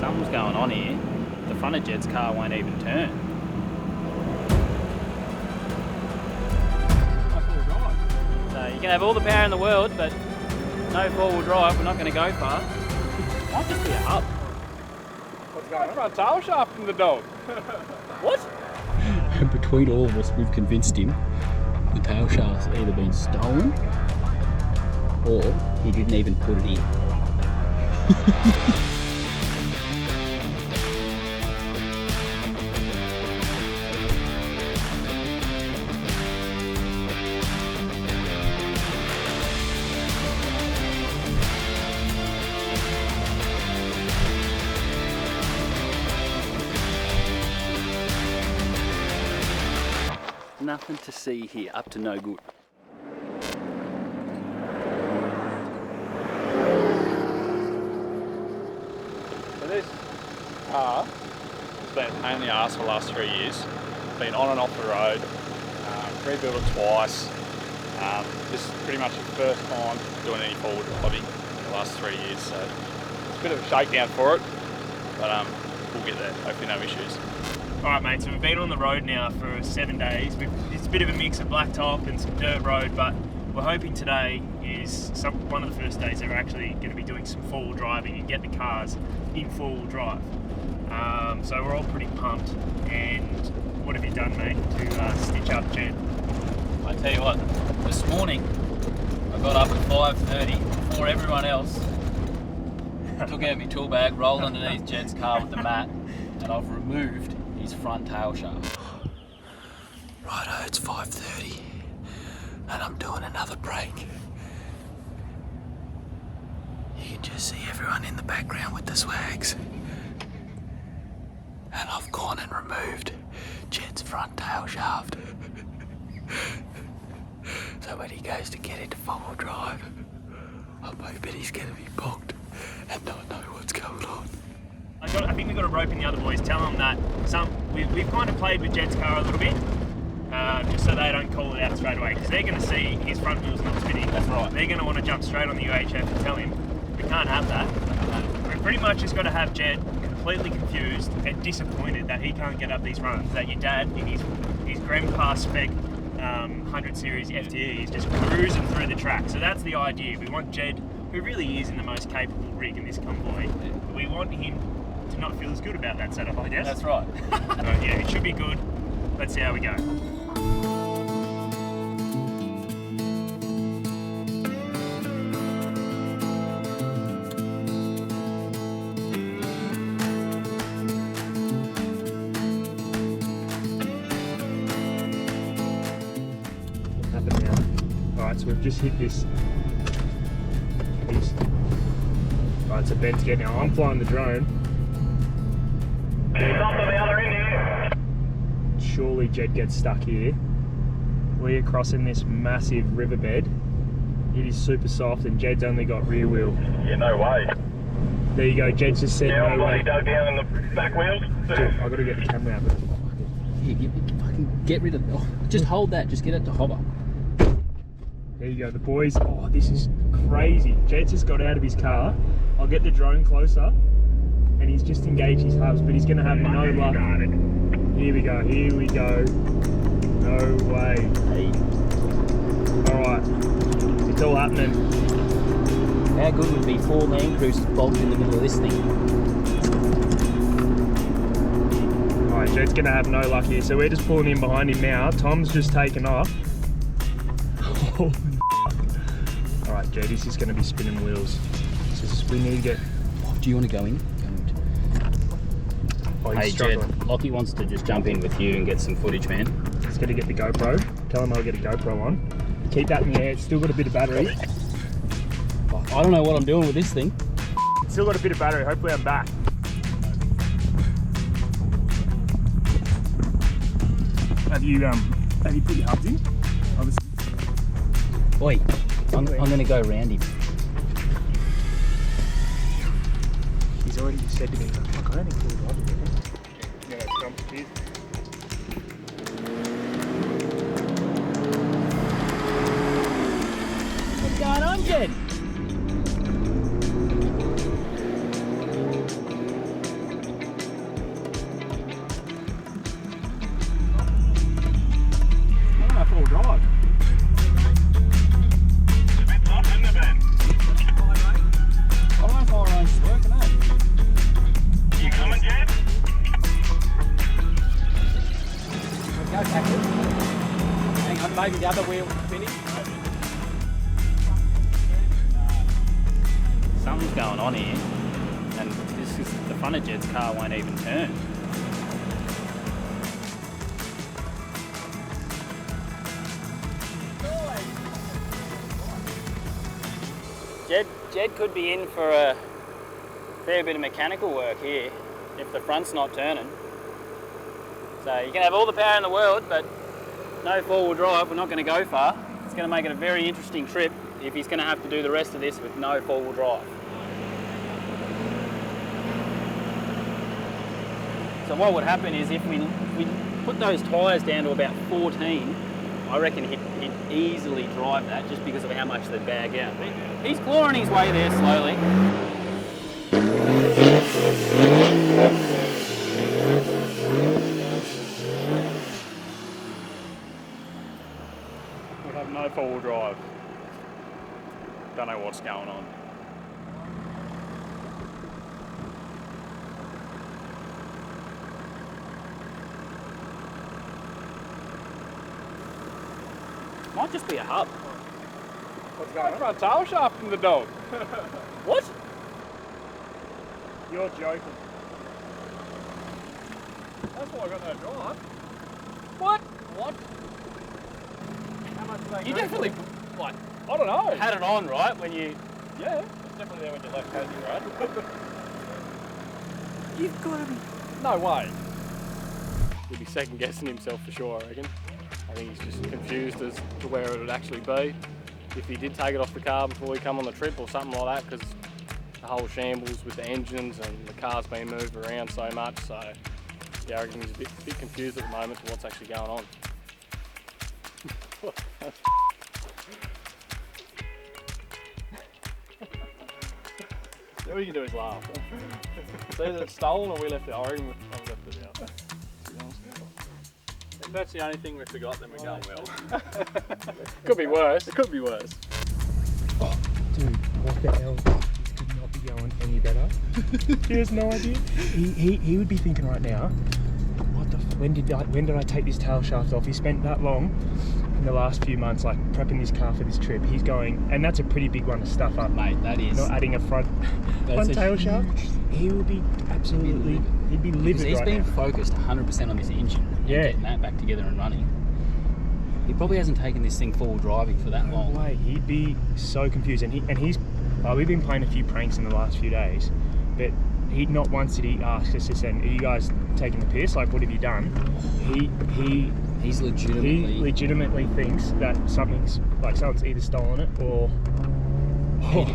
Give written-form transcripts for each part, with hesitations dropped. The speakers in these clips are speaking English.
Something's going on here. The front of Jed's car won't even turn. So you can have all the power in the world, but no four-wheel drive, we're not going to go far. Might just be a hub. What's going on? Front tail shaft in the dog. What? Between all of us, we've convinced him the tail shaft's either been stolen or he didn't even put it in. Nothing to see here, up to no good. So this car has been a pain in the arse for the last 3 years. Been on and off the road, rebuilt it twice. This is pretty much the first time doing any forward driving in the last 3 years. So it's a bit of a shakedown for it, but we'll get there. Hopefully no issues. Alright mate, so we've been on the road now for 7 days. It's a bit of a mix of blacktop and some dirt road, but we're hoping today is one of the first days that we're actually going to be doing some four-wheel driving and get the cars in four-wheel drive. So we're all pretty pumped. And what have you done, mate, to stitch up Jed? I tell you what, this morning I got up at 5:30 before everyone else. Took out my tool bag, rolled underneath Jed's car with the mat, and I've removed his front tail shaft. Righto, it's 5:30 and I'm doing another break. You can just see everyone in the background with the swags. And I've gone and removed Jed's front tail shaft. So when he goes to get into four-wheel drive, I'm hoping he's going to be bonked and not know what's going on. I think we've got a rope in the other boys. Tell them that we've kind of played with Jed's car a little bit, just so they don't call it out straight away, because they're going to see his front wheels not spinning. That's right. They're going to want to jump straight on the UHF and tell him we can't have that. We've pretty much just got to have Jed completely confused and disappointed that he can't get up these runs, that your dad in his grandpa spec 100 series FTE is just cruising through the track. So that's the idea. We want Jed, who really is in the most capable rig in this convoy, we want him to not feel as good about that setup, I guess. That's right. So yeah, it should be good. Let's see how we go. What happened now? Alright, so we've just hit this. Alright, so Ben's getting out. I'm flying the drone. Surely Jed gets stuck here. We're crossing this massive riverbed. It is super soft and Jed's only got rear wheel. Yeah, no way. There you go, Jed just said Yeah, no way. he dug down in the back wheels. Dude, I've got to get the camera out. Here, fucking get rid of it. Oh, just hold that, just get it to hover. There you go, the boys. Oh, this is crazy. Jed's just got out of his car. I'll get the drone closer and he's just engaged his hubs, but he's going to have no luck. Here we go, here we go. No way. Hey. Alright, it's all happening. How good would be 4 Landcruisers bogged in the middle of this thing? Alright, Jed's going to have no luck here, so we're just pulling in behind him now. Tom's just taken off. Oh, alright, Jed, this is going to be spinning wheels. We need to get... Do you want to go in? Oh, Hey he's Jed, struggling. Lockie wants to just jump in with you and get some footage, man. He's going to get the GoPro. Tell him I'll get a GoPro on. Keep that in the air. It's still got a bit of battery. I don't know what I'm doing with this thing. It's still got a bit of battery. Hopefully I'm back. Have you put your hubs in? Obviously. Oi, I'm going to go round him. He's already said to me, fuck, I only pulled on. Yeah, it's come. Cheers. What's going on, Jed? maybe the other wheel finished. Something's going on here, and this is the front of Jed's car won't even turn. Jed could be in for a fair bit of mechanical work here if the front's not turning. So you can have all the power in the world, but no four-wheel drive, we're not going to go far. It's going to make it a very interesting trip if he's going to have to do the rest of this with no four-wheel drive. So what would happen is if we put those tyres down to about 14, I reckon he'd easily drive that just because of how much they bag out. He's clawing his way there slowly. We have no four-wheel drive. Don't know what's going on. Might just be a hub. What's going on? Front tail shaft in the dog. What? You're joking. That's why I got no drive. What? What? How much do they You go definitely for? I don't know. had it on, right? When you... Yeah, it's definitely there when you left Tassie, right? You've got to be... No way. He'd be second guessing himself for sure, I reckon. I think he's just confused as to where it would actually be. If he did take it off the car before he come on the trip or something like that, because the whole shambles with the engines and the car's been moved around so much. So yeah, I reckon he's a bit confused at the moment to what's actually going on. All you can do is laugh. It's either it's stolen or we left it. I reckon I've left it out. If that's the only thing we forgot, then we're going well. Could be worse. It could be worse. Oh, dude, what the hell? This could not be going any better. He has no idea. He would be thinking right now, what the when did I take this tail shaft off? He spent that long in the last few months like prepping this car for this trip. He's going, and that's a pretty big one to stuff up. Mate, that is... Not adding a front tail shaft. He will be absolutely... He'd be livid Because he's right been now. focused 100% on this engine. And Yeah. getting that back together and running. He probably hasn't taken this thing forward driving for that No long. way. He'd be so confused. And he's... we've been playing a few pranks in the last few days, but not once did he ask us to send, are you guys taking the piss? Like, what have you done? He's He legitimately thinks that someone's either stolen it or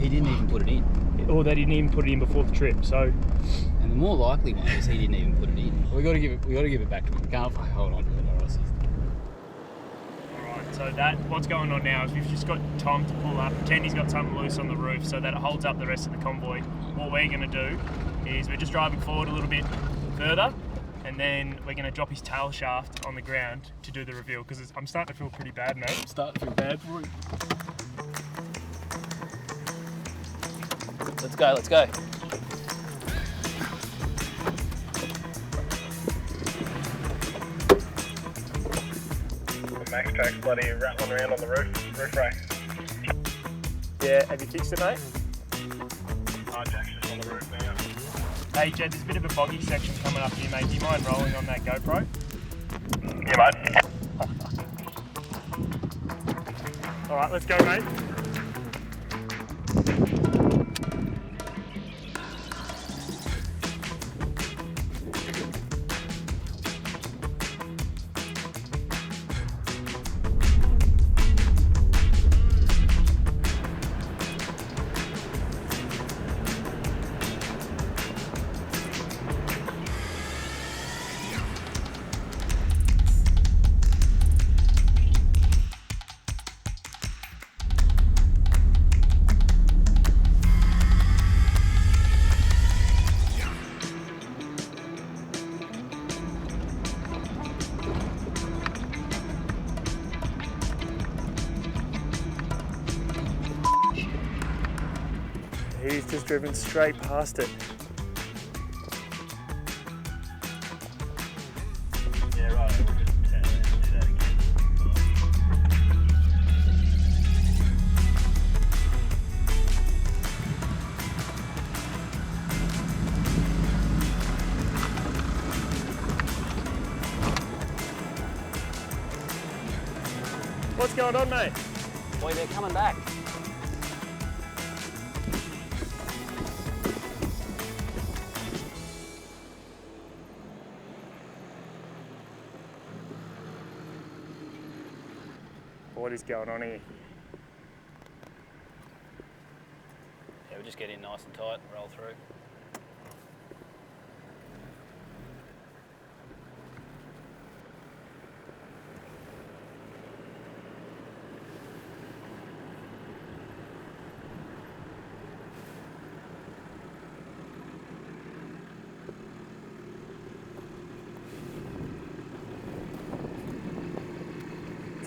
He didn't even put it in. or they didn't even put it in before the trip. So, And the more likely one is he didn't even put it in. We got to give it back to him. We can't hold on to it, or else. Alright, so what's going on now is we've just got Tom to pull up, pretend he's got something loose on the roof so that it holds up the rest of the convoy. What we're going to do is we're just driving forward a little bit further, and then we're going to drop his tail shaft on the ground to do the reveal, because I'm starting to feel pretty bad, mate. I'm starting to feel bad for him. Let's go, let's go. The Max Track's bloody rattling around on the roof rack. yeah, have you fixed it, mate? Oh, Jack's just on the roof now. Hey Jed, there's a bit of a boggy section coming up here, mate. Do you mind rolling on that GoPro? Yeah, mate. Alright, let's go, mate. He's just driven straight past it. Yeah, right. We'll just do that again. what's going on, mate? Boy, they're coming back. What is going on here? Yeah, we'll just get in nice and tight and roll through.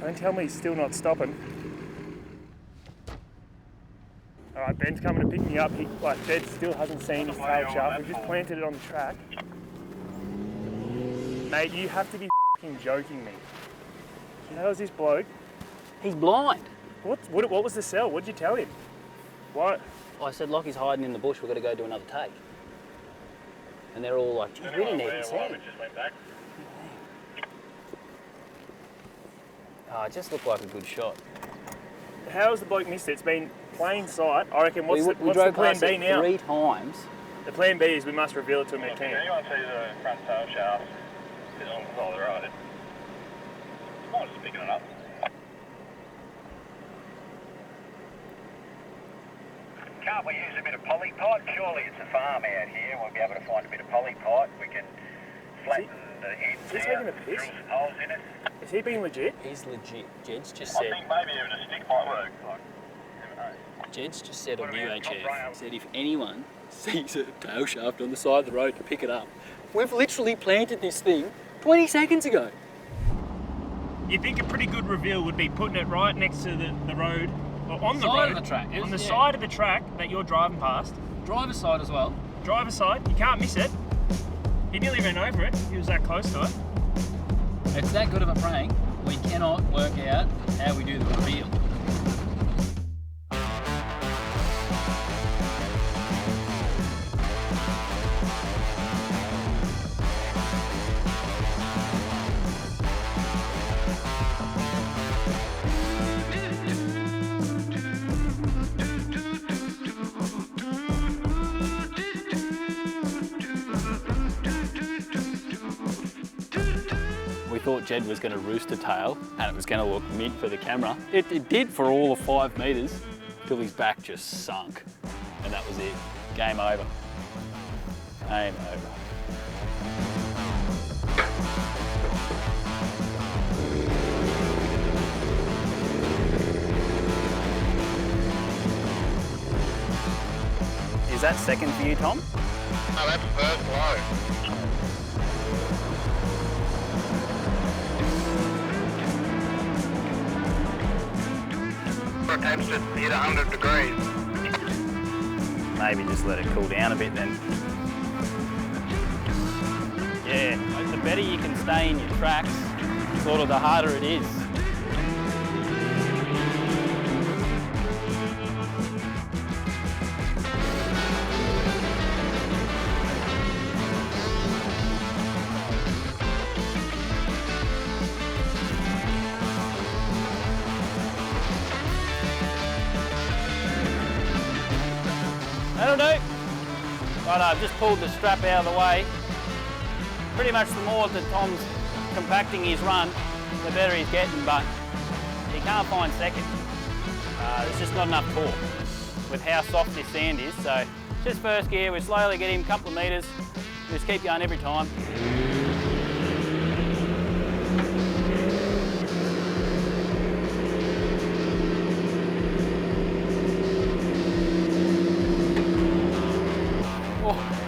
Don't tell me he's still not stopping. All right, Ben's coming to pick me up. Jed still hasn't seen his tail shaft. We just planted it on the track. Mate, you have to be f***ing joking me. How's this bloke? He's blind. What was the sell? What did you tell him? What? I said, Lockie's hiding in the bush, we've got to go do another take. And they're all like, geez, we didn't even see him. Oh, it just looked like a good shot. How's the bloke missed it? It's been plain sight. I reckon, what's the drove plan past B it now? 3 times. The plan B is we must reveal it to him at camp. Anyone sees the front tail shaft is on the side of the road, you might just picking it up. Can't we use a bit of polypipe? Surely it's a farm out here. We'll be able to find a bit of polypipe. We can flatten the ends Is he out, taking a piss? drill some holes in it. Is he being legit? He's legit. Jed's just I said, think maybe even a stick might work. Like, never know. Jed's just said on What about top UHF, rail? said if anyone sees a tail shaft on the side of the road to pick it up. We've literally planted this thing 20 seconds ago. You think a pretty good reveal would be putting it right next to the road, or on the Side road, of the track. on the side of the track that you're driving past. Driver's side as well. Driver's side, you can't miss it. He nearly ran over it. He was that close to it. It's that good of a prank, we cannot work out how we do the reveal. We thought Jed was going to roost a tail and it was going to look mint for the camera. It did for all of 5 metres till his back just sunk. And that was it. Game over. Game over. Is that second for you, Tom? No, that's first low. Attempts to hit 100 degrees. Maybe just let it cool down a bit then. Yeah, the better you can stay in your tracks, sort of the harder it is. That'll do. Right, I've just pulled the strap out of the way. Pretty much the more that Tom's compacting his run, the better he's getting, but he can't find second. There's just not enough torque with how soft this sand is. So just first gear, we slowly get him a couple of metres, just keep going every time.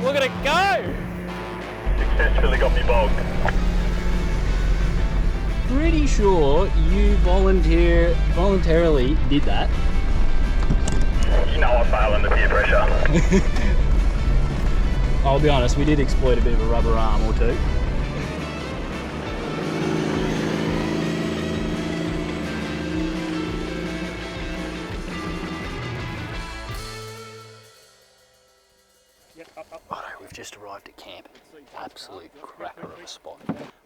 Look at it go! Successfully got me bogged. Pretty sure you voluntarily did that. You know I fail under peer pressure. I'll be honest, we did exploit a bit of a rubber arm or two. Righto, we've just arrived at camp. Absolute cracker of a spot.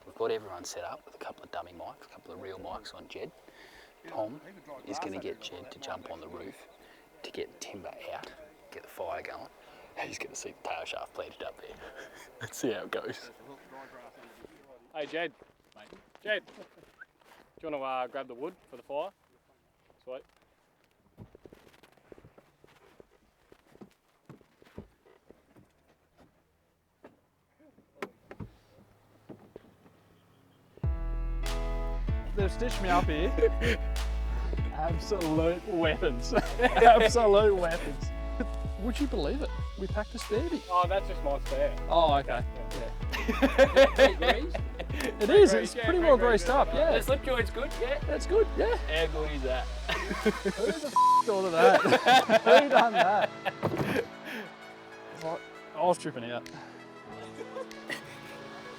We've got everyone set up with a couple of dummy mics, a couple of real mics on Jed. Tom is going to get Jed to jump on the roof to get timber out, get the fire going. And he's going to see the tail shaft planted up there. Let's see how it goes. Hey Jed. Mate. Jed. Do you want to grab the wood for the fire? Sweet. They've stitched me up here. Absolute weapons. Absolute weapons. Would you believe it? We packed a spare bit. Oh, that's just my spare. Oh, okay. Yeah. It is. It's pretty well greased up. Yeah. The slip joint's good, yeah. That's good. Yeah. How good is that? Who the thought of that? Who done that? I was tripping out.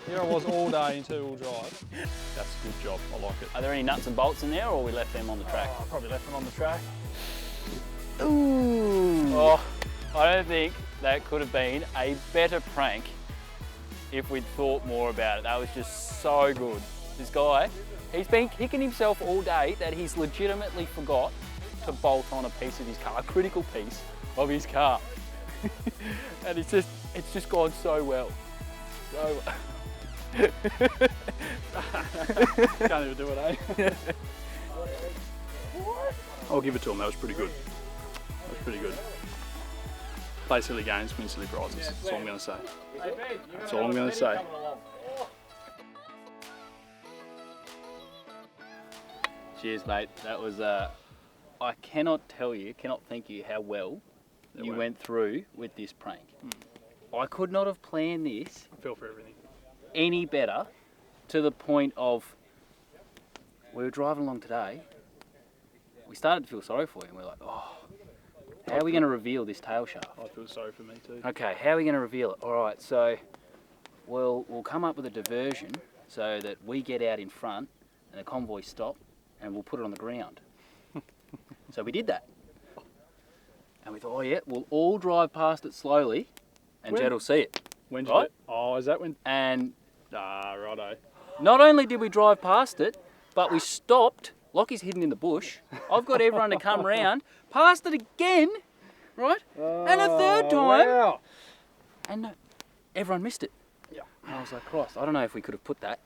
Here I was all day in two-wheel drive. That's a good job. I like it. Are there any nuts and bolts in there, or we left them on the track? I probably left them on the track. Ooh. Oh, I don't think that could have been a better prank if we'd thought more about it. That was just so good. This guy, he's been kicking himself all day that he's legitimately forgot to bolt on a piece of his car, a critical piece of his car. And it's just gone so well. So well. Can't even do it, eh? I'll give it to him, that was pretty good. That was pretty good. Play silly games, win silly prizes. That's all I'm going to say. That's all I'm going to say. Cheers, mate. That was, I cannot thank you how well you went through with this prank. I could not have planned this I feel for everything. any better, to the point of, we were driving along today, we started to feel sorry for you, and we're like, oh, how are we going to reveal this tail shaft? I feel sorry for me too. Okay, how are we going to reveal it? All right, so we'll come up with a diversion so that we get out in front and the convoy stop, and we'll put it on the ground. So we did that. And we thought, oh yeah, we'll all drive past it slowly and Jed will see it. When did Right? it? Oh, is that when? And Righto. not only did we drive past it, but we stopped. Lockie's hidden in the bush. I've got everyone to come round, past it again, right? And a third time. Wow. And everyone missed it. Yeah. And I was like, Christ, I don't know if we could have put that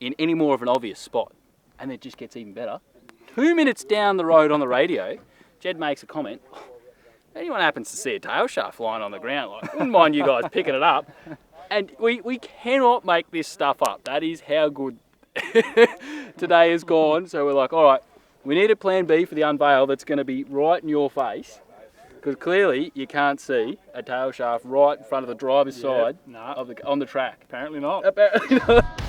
in any more of an obvious spot. And it just gets even better. 2 minutes down the road on the radio, Jed makes a comment. If anyone happens to see a tail shaft lying on the ground, like, wouldn't mind you guys picking it up. And we cannot make this stuff up. That is how good today has gone. So we're like, all right, we need a plan B for the unveil that's going to be right in your face. Because clearly you can't see a tail shaft right in front of the driver's side No. on the track. Apparently not. Apparently not.